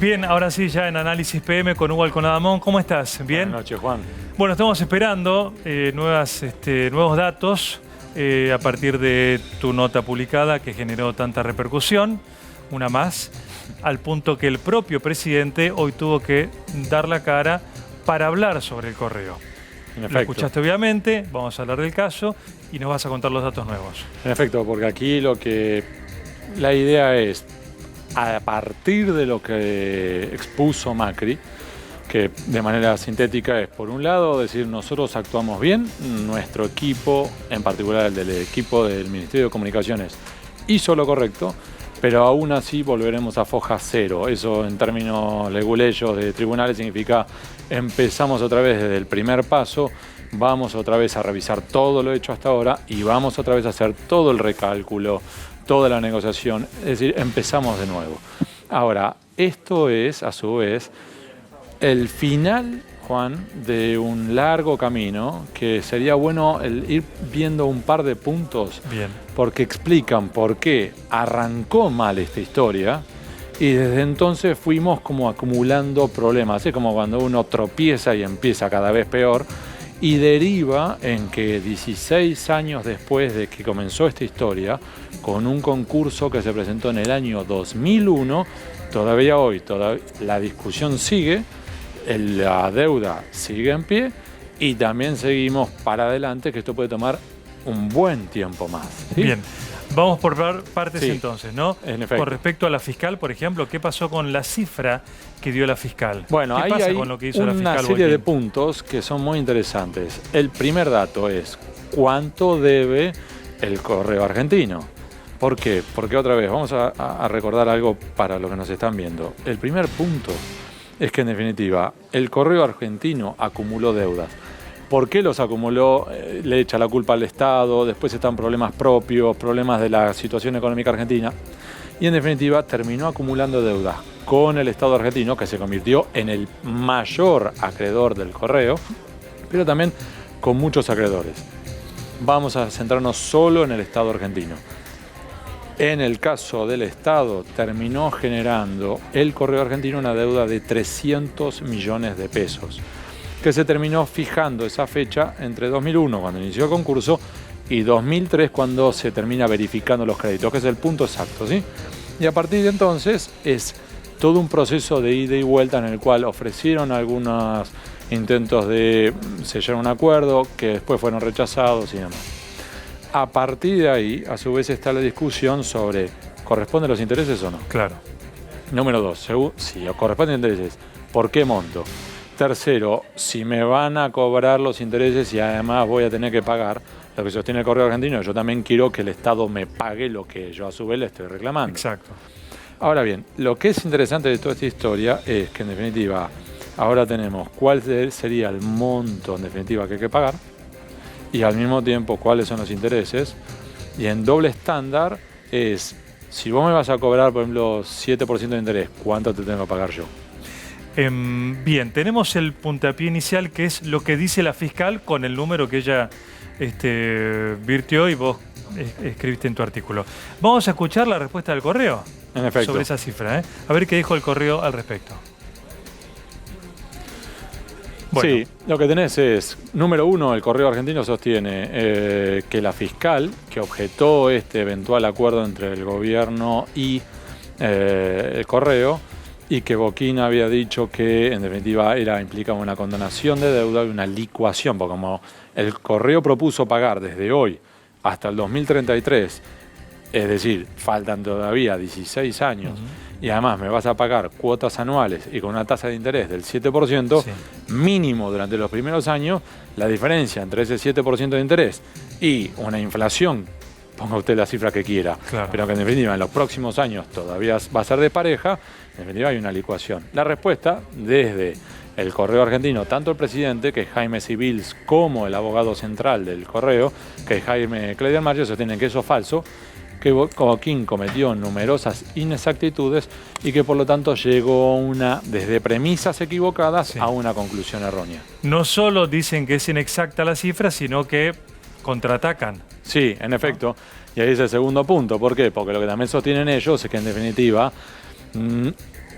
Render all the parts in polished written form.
Bien, ahora sí, ya en Análisis PM con Hugo Alconadamón. ¿Cómo estás? ¿Bien? Buenas noches, Juan. Bueno, estamos esperando nuevos datos a partir de tu nota publicada que generó tanta repercusión, una más, al punto que el propio presidente hoy tuvo que dar la cara para hablar sobre el correo. En efecto. Lo escuchaste obviamente, vamos a hablar del caso y nos vas a contar los datos nuevos. En efecto, porque aquí la idea es, a partir de lo que expuso Macri, que de manera sintética es, por un lado, decir nosotros actuamos bien, nuestro equipo, en particular el del equipo del Ministerio de Comunicaciones, hizo lo correcto, pero aún así volveremos a foja cero. Eso en términos leguleyos de tribunales significa empezamos otra vez desde el primer paso, vamos otra vez a revisar todo lo hecho hasta ahora y vamos otra vez a hacer todo el recálculo, toda la negociación, es decir, empezamos de nuevo. Ahora, esto es, a su vez, el final, Juan, de un largo camino que sería bueno ir viendo un par de puntos. Bien. Porque explican por qué arrancó mal esta historia y desde entonces fuimos como acumulando problemas. Es como cuando uno tropieza y empieza cada vez peor y deriva en que 16 años después de que comenzó esta historia, con un concurso que se presentó en el año 2001, todavía hoy la discusión sigue, la deuda sigue en pie y también seguimos para adelante, que esto puede tomar un buen tiempo más. ¿Sí? Bien, vamos por partes Sí, entonces, ¿no? en efecto. Con respecto a la fiscal, por ejemplo, ¿qué pasó con la cifra que dio la fiscal? Bueno, ¿Qué ahí pasa hay con lo que hizo la una fiscal serie de Boiquín? puntos que son muy interesantes. El primer dato es cuánto debe el correo argentino. ¿Por qué? Porque otra vez, vamos a recordar algo para los que nos están viendo. El primer punto es que en definitiva el correo argentino acumuló deudas. ¿Por qué los acumuló? Le echa la culpa al Estado, después están problemas propios, problemas de la situación económica argentina. Y en definitiva terminó acumulando deudas con el Estado argentino, que se convirtió en el mayor acreedor del correo, pero también con muchos acreedores. Vamos a centrarnos solo en el Estado argentino. En el caso del Estado, terminó generando el correo argentino una deuda de 300 millones de pesos, que se terminó fijando esa fecha entre 2001, cuando inició el concurso, y 2003, cuando se termina verificando los créditos, que es el punto exacto, ¿sí? Y a partir de entonces es todo un proceso de ida y vuelta en el cual ofrecieron algunos intentos de sellar un acuerdo que después fueron rechazados y demás. A partir de ahí, a su vez, está la discusión sobre ¿corresponden los intereses o no? Claro. Número 2, si corresponden intereses, ¿por qué monto? Tercero, si me van a cobrar los intereses y además voy a tener que pagar lo que sostiene el correo argentino, yo también quiero que el Estado me pague lo que yo a su vez le estoy reclamando. Exacto. Ahora bien, lo que es interesante de toda esta historia es que en definitiva ahora tenemos cuál sería el monto en definitiva que hay que pagar y al mismo tiempo cuáles son los intereses, y en doble estándar es, si vos me vas a cobrar por ejemplo 7% de interés, ¿cuánto te tengo que pagar yo? Bien, tenemos el puntapié inicial, que es lo que dice la fiscal con el número que ella virtió y vos escribiste en tu artículo. Vamos a escuchar la respuesta del correo En efecto. sobre esa cifra, ¿eh? A ver qué dijo el correo al respecto. Bueno. Sí, lo que tenés es, número uno, el correo argentino sostiene que la fiscal, que objetó este eventual acuerdo entre el gobierno y el correo, y que Boiquín había dicho que en definitiva implicaba una condonación de deuda y una licuación, porque como el correo propuso pagar desde hoy hasta el 2033, es decir, faltan todavía 16 años, y además me vas a pagar cuotas anuales y con una tasa de interés del 7%, Sí. mínimo durante los primeros años, la diferencia entre ese 7% de interés y una inflación, ponga usted la cifra que quiera, Claro. pero que en definitiva en los próximos años todavía va a ser de pareja, en definitiva hay una licuación. La respuesta desde el correo argentino, tanto el presidente, que es Jaime Civils, como el abogado central del correo, que es Jaime Cledermacher, sostienen que eso es falso, que Boiquín cometió numerosas inexactitudes y que por lo tanto llegó desde premisas equivocadas a una conclusión errónea. No solo dicen que es inexacta la cifra, sino que contraatacan. Sí, en efecto. Y ahí es el segundo punto. ¿Por qué? Porque lo que también sostienen ellos es que en definitiva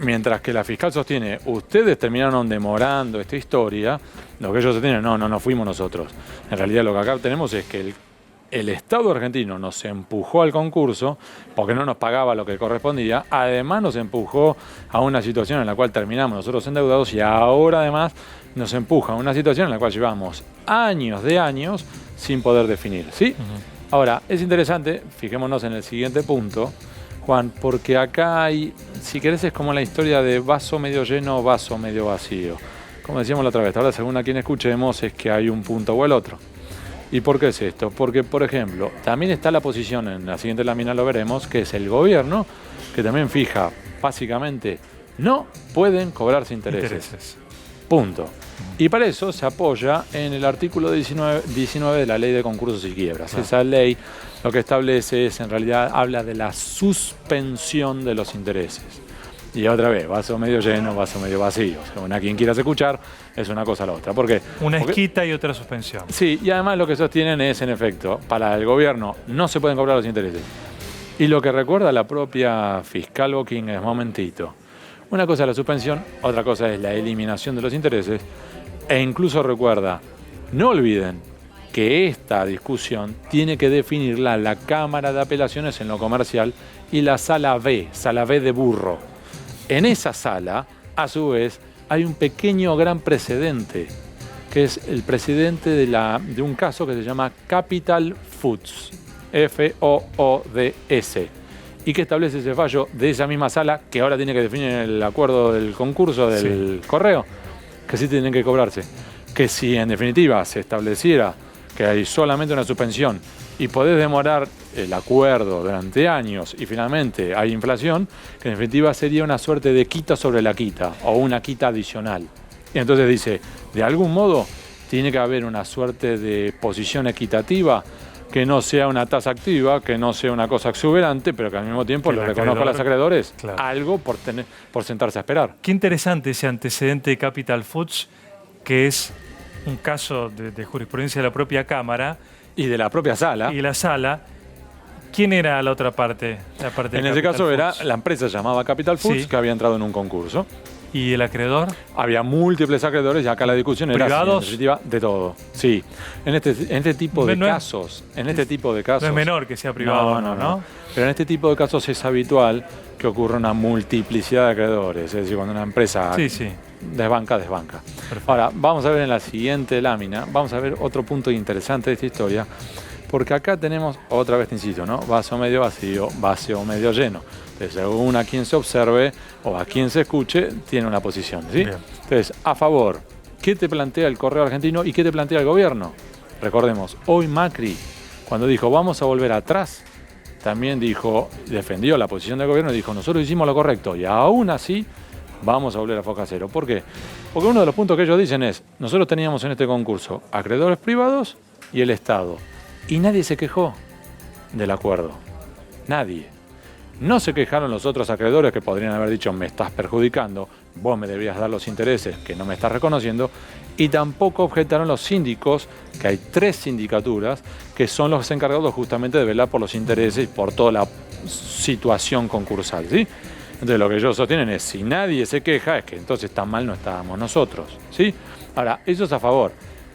Mientras que la fiscal sostiene, ustedes terminaron demorando esta historia, lo que ellos sostienen, no fuimos nosotros. En realidad lo que acá tenemos es que el Estado argentino nos empujó al concurso porque no nos pagaba lo que correspondía, además nos empujó a una situación en la cual terminamos nosotros endeudados y ahora además nos empuja a una situación en la cual llevamos años de años sin poder definir, ¿sí? Ahora, es interesante, fijémonos en el siguiente punto, Juan, porque acá hay, si querés, es como la historia de vaso medio lleno, vaso medio vacío. Como decíamos la otra vez, ahora según a quien escuchemos es que hay un punto o el otro. ¿Y por qué es esto? Porque, por ejemplo, también está la posición, en la siguiente lámina lo veremos, que es el gobierno, que también fija, básicamente, no pueden cobrarse intereses. Punto. Y para eso se apoya en el artículo 19 de la Ley de Concursos y Quiebras. Claro. Esa ley lo que establece es, en realidad, habla de la suspensión de los intereses. Y otra vez, vaso medio lleno, vaso medio vacío. Según a quien quieras escuchar, es una cosa a la otra. Porque esquita y otra suspensión. Sí, y además lo que sostienen es, en efecto, para el gobierno no se pueden cobrar los intereses. Y lo que recuerda la propia fiscal Boquín es, momentito, una cosa es la suspensión, otra cosa es la eliminación de los intereses, e incluso recuerda, no olviden que esta discusión tiene que definirla la Cámara de Apelaciones en lo comercial y la sala B de burro. En esa sala, a su vez, hay un pequeño gran precedente, que es el precedente de un caso que se llama Capital Foods, F-O-O-D-S, y que establece ese fallo de esa misma sala, que ahora tiene que definir el acuerdo del concurso del correo, que sí tienen que cobrarse. Que si en definitiva se estableciera que hay solamente una suspensión y podés demorar el acuerdo durante años y finalmente hay inflación, que en definitiva sería una suerte de quita sobre la quita o una quita adicional. Y entonces dice, de algún modo tiene que haber una suerte de posición equitativa que no sea una tasa activa, que no sea una cosa exuberante, pero que al mismo tiempo le reconozca a los acreedores algo por sentarse a esperar. Qué interesante ese antecedente de Capital Foods, que es un caso de jurisprudencia de la propia Cámara. Y de la propia sala. Y la sala. ¿Quién era la otra parte? La parte en ese caso Foods. Era la empresa llamada Capital Foods, que había entrado en un concurso. ¿Y el acreedor? Había múltiples acreedores y acá la discusión era ¿privados? En definitiva, de todo. Sí. En este tipo de casos. No es menor que sea privado, ¿no? Pero en este tipo de casos es habitual que ocurra una multiplicidad de acreedores. Es decir, cuando una empresa desbanca. Perfecto. Ahora, vamos a ver en la siguiente lámina, vamos a ver otro punto interesante de esta historia, porque acá tenemos, otra vez te insisto, ¿no? Vaso medio vacío, vaso medio lleno. Entonces, según a quien se observe o a quien se escuche, tiene una posición, ¿sí? Bien. Entonces, a favor, ¿qué te plantea el Correo Argentino y qué te plantea el gobierno? Recordemos, hoy Macri, cuando dijo vamos a volver atrás, también defendió la posición del gobierno y dijo nosotros hicimos lo correcto y aún así vamos a volver a foca cero. ¿Por qué? Porque uno de los puntos que ellos dicen es, nosotros teníamos en este concurso acreedores privados y el Estado. Y nadie se quejó del acuerdo. Nadie. No se quejaron los otros acreedores que podrían haber dicho me estás perjudicando, vos me debías dar los intereses que no me estás reconociendo, y tampoco objetaron los síndicos, que hay 3 sindicaturas que son los encargados justamente de velar por los intereses y por toda la situación concursal, ¿sí? Entonces lo que ellos sostienen es si nadie se queja es que entonces tan mal no estábamos nosotros, ¿sí? Ahora, eso es a favor.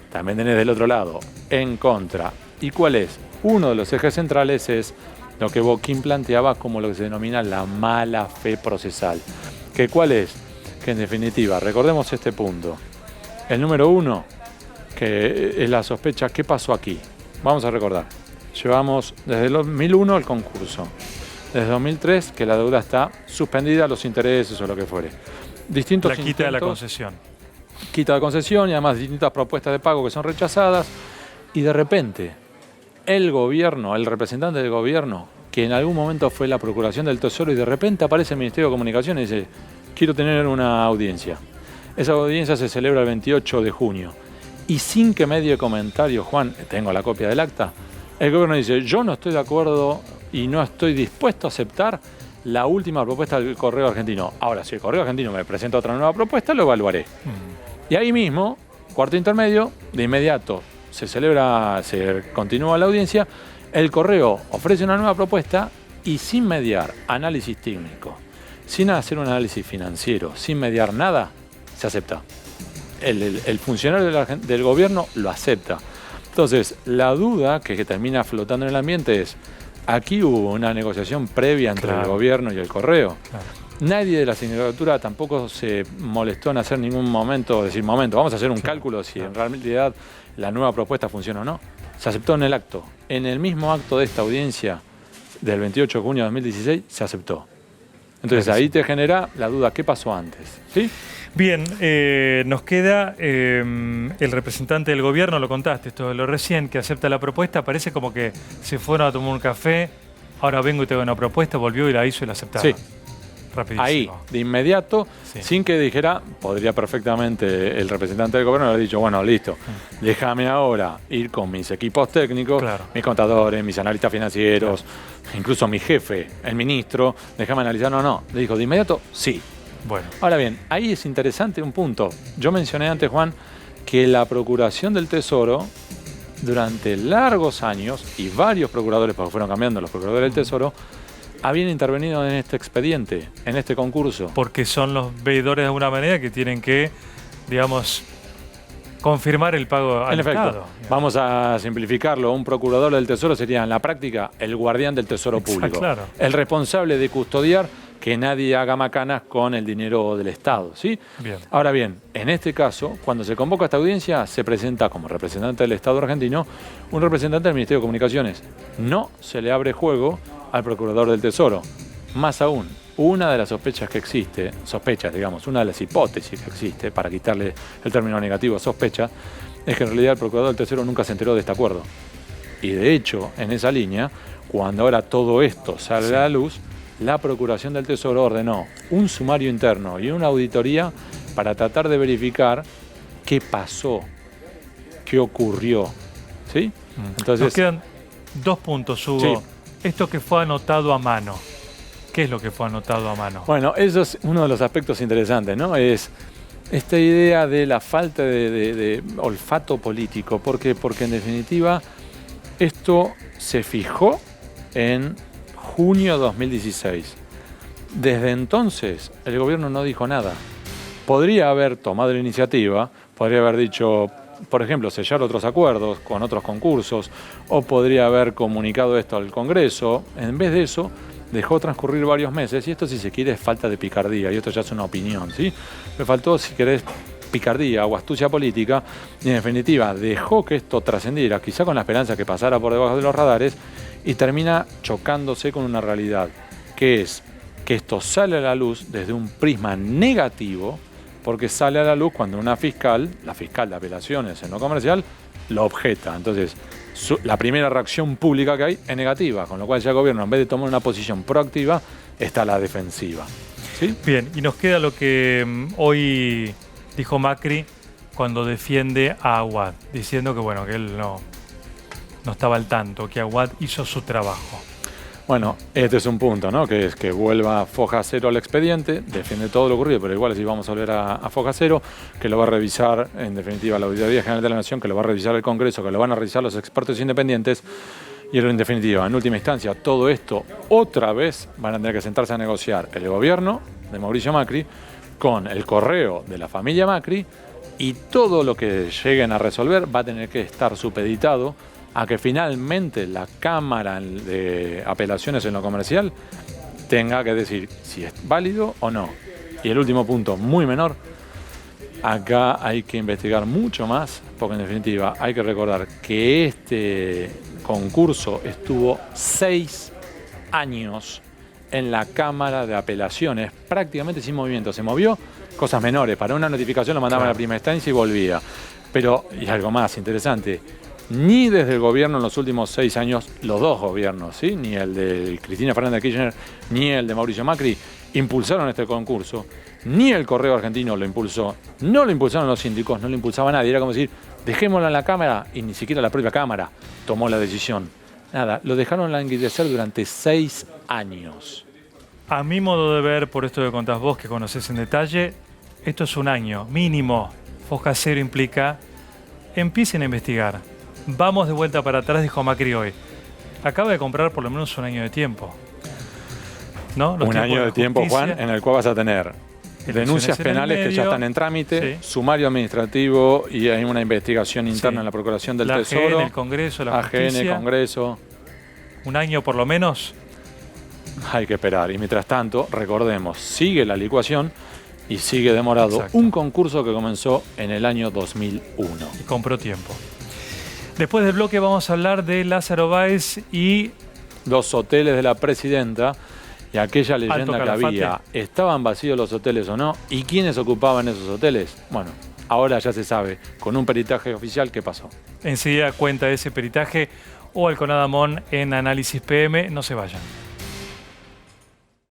También tenés del otro lado, en contra. ¿Y cuál es? Uno de los ejes centrales es lo que Boquín planteaba como lo que se denomina la mala fe procesal. ¿Que cuál es? Que en definitiva, recordemos este punto. El número 1, que es la sospecha, ¿qué pasó aquí? Vamos a recordar. Llevamos desde el 2001 el concurso. Desde 2003 que la deuda está suspendida, los intereses o lo que fuere. Distintos la quita de la concesión. Quita de concesión y además distintas propuestas de pago que son rechazadas. Y de repente, el gobierno, el representante del gobierno, que en algún momento fue la Procuración del Tesoro y de repente aparece el Ministerio de Comunicaciones y dice, quiero tener una audiencia. Esa audiencia se celebra el 28 de junio. Y sin que medie comentario, Juan, tengo la copia del acta, el gobierno dice, yo no estoy de acuerdo y no estoy dispuesto a aceptar la última propuesta del Correo Argentino. Ahora, si el Correo Argentino me presenta otra nueva propuesta, lo evaluaré. Y ahí mismo, cuarto intermedio, de inmediato, se continúa la audiencia, el Correo ofrece una nueva propuesta y sin mediar análisis técnico, sin hacer un análisis financiero, sin mediar nada, se acepta. El funcionario del gobierno lo acepta. Entonces, la duda que termina flotando en el ambiente es, aquí hubo una negociación previa entre el gobierno y el correo. Claro. Nadie de la sindicatura tampoco se molestó en hacer ningún momento, decir, vamos a hacer un cálculo si en realidad la nueva propuesta funciona o no. Se aceptó en el acto. En el mismo acto de esta audiencia del 28 de junio de 2016 se aceptó. Entonces ahí te genera la duda, ¿qué pasó antes? ¿Sí? Bien, nos queda el representante del gobierno, lo contaste, esto de lo recién, que acepta la propuesta, parece como que se fueron a tomar un café, ahora vengo y te doy una propuesta, volvió y la hizo y la aceptaron. Sí. Rapidísimo. Ahí, de inmediato, sí. Sin que dijera, podría perfectamente el representante del gobierno haber dicho, bueno, listo, déjame ahora ir con mis equipos técnicos, mis contadores, mis analistas financieros, incluso mi jefe, el ministro, déjame analizar, no. Le dijo, de inmediato, sí. Bueno. Ahora bien, ahí es interesante un punto. Yo mencioné antes, Juan, que la Procuración del Tesoro, durante largos años, y varios procuradores, porque fueron cambiando los procuradores del Tesoro, habían intervenido en este expediente, en este concurso. Porque son los veedores de alguna manera que tienen que, digamos, confirmar el pago al Estado. En efecto, vamos a simplificarlo. Un procurador del Tesoro sería, en la práctica, el guardián del Tesoro público. Claro. El responsable de custodiar que nadie haga macanas con el dinero del Estado, ¿sí? Bien. Ahora bien, en este caso, cuando se convoca esta audiencia, se presenta como representante del Estado argentino un representante del Ministerio de Comunicaciones. No se le abre juego al procurador del Tesoro. Más aún, una de las sospechas que existe, una de las hipótesis que existe, para quitarle el término negativo sospecha, es que en realidad el procurador del Tesoro nunca se enteró de este acuerdo. Y de hecho, en esa línea, cuando ahora todo esto sale a la luz, la Procuración del Tesoro ordenó un sumario interno y una auditoría para tratar de verificar qué pasó, qué ocurrió. ¿Sí? Entonces, nos quedan 2 puntos, Hugo. Sí. Esto que fue anotado a mano. ¿Qué es lo que fue anotado a mano? Bueno, eso es uno de los aspectos interesantes, ¿no? Es esta idea de la falta de olfato político. ¿Por qué? Porque en definitiva esto se fijó en junio de 2016. Desde entonces el gobierno no dijo nada. Podría haber tomado la iniciativa, podría haber dicho, por ejemplo, sellar otros acuerdos con otros concursos, o podría haber comunicado esto al Congreso. En vez de eso, dejó transcurrir varios meses, y esto, si se quiere, es falta de picardía, y esto ya es una opinión, ¿sí? Le faltó, si querés, picardía o astucia política, y en definitiva dejó que esto trascendiera, quizá con la esperanza que pasara por debajo de los radares, y termina chocándose con una realidad, que es que esto sale a la luz desde un prisma negativo, porque sale a la luz cuando una fiscal, la fiscal de apelaciones en lo comercial, lo objeta. Entonces, la primera reacción pública que hay es negativa, con lo cual ya el gobierno, en vez de tomar una posición proactiva, está a la defensiva. ¿Sí? Bien, y nos queda lo que hoy dijo Macri cuando defiende a Aguad, diciendo que, bueno, que él no estaba al tanto, que Aguad hizo su trabajo. Bueno, este es un punto, ¿no? Que es que vuelva foja cero al expediente, defiende todo lo ocurrido, pero igual si vamos a volver a foja cero, que lo va a revisar, en definitiva, la Auditoría General de la Nación, que lo va a revisar el Congreso, que lo van a revisar los expertos independientes, y en definitiva, en última instancia, todo esto otra vez van a tener que sentarse a negociar el gobierno de Mauricio Macri con el correo de la familia Macri, y todo lo que lleguen a resolver va a tener que estar supeditado a que finalmente la Cámara de Apelaciones en lo Comercial tenga que decir si es válido o no. Y el último punto, muy menor, acá hay que investigar mucho más, porque en definitiva hay que recordar que este concurso estuvo 6 años en la Cámara de Apelaciones, prácticamente sin movimiento. Se movió cosas menores, para una notificación lo mandaban a la primera instancia y volvía. Pero, y algo más interesante, ni desde el gobierno en los últimos 6 años, los dos gobiernos, ¿sí? Ni el de Cristina Fernández de Kirchner, ni el de Mauricio Macri, impulsaron este concurso, ni el Correo Argentino lo impulsó, no lo impulsaron los síndicos, no lo impulsaba nadie, era como decir, dejémoslo en la Cámara, y ni siquiera la propia Cámara tomó la decisión. Nada, lo dejaron languidecer durante 6 años. A mi modo de ver, por esto que contás vos, que conocés en detalle, esto es un año mínimo. Foja cero implica, empiecen a investigar. Vamos de vuelta para atrás, dijo Macri hoy. Acaba de comprar por lo menos un año de tiempo. ¿no? Los un año de la tiempo, justicia, Juan, en el cual vas a tener denuncias en el penales que ya medio, están en trámite, sí. sumario administrativo y hay una investigación interna Sí. en la Procuración del la Tesoro. AGN, el Congreso, la AGN, justicia. Congreso. Un año por lo menos. Hay que esperar. Y mientras tanto, recordemos, sigue la licuación y sigue demorado. Exacto. Un concurso que comenzó en el año 2001. Y compró tiempo. Después del bloque vamos a hablar de Lázaro Báez y Los hoteles de la presidenta y aquella leyenda que Calafate. había. ¿Estaban vacíos los hoteles o no? ¿Y quiénes ocupaban esos hoteles? Bueno, ahora ya se sabe, con un peritaje oficial, qué pasó. enseguida cuenta ese peritaje o Alconada Mon en Análisis PM. No se vayan.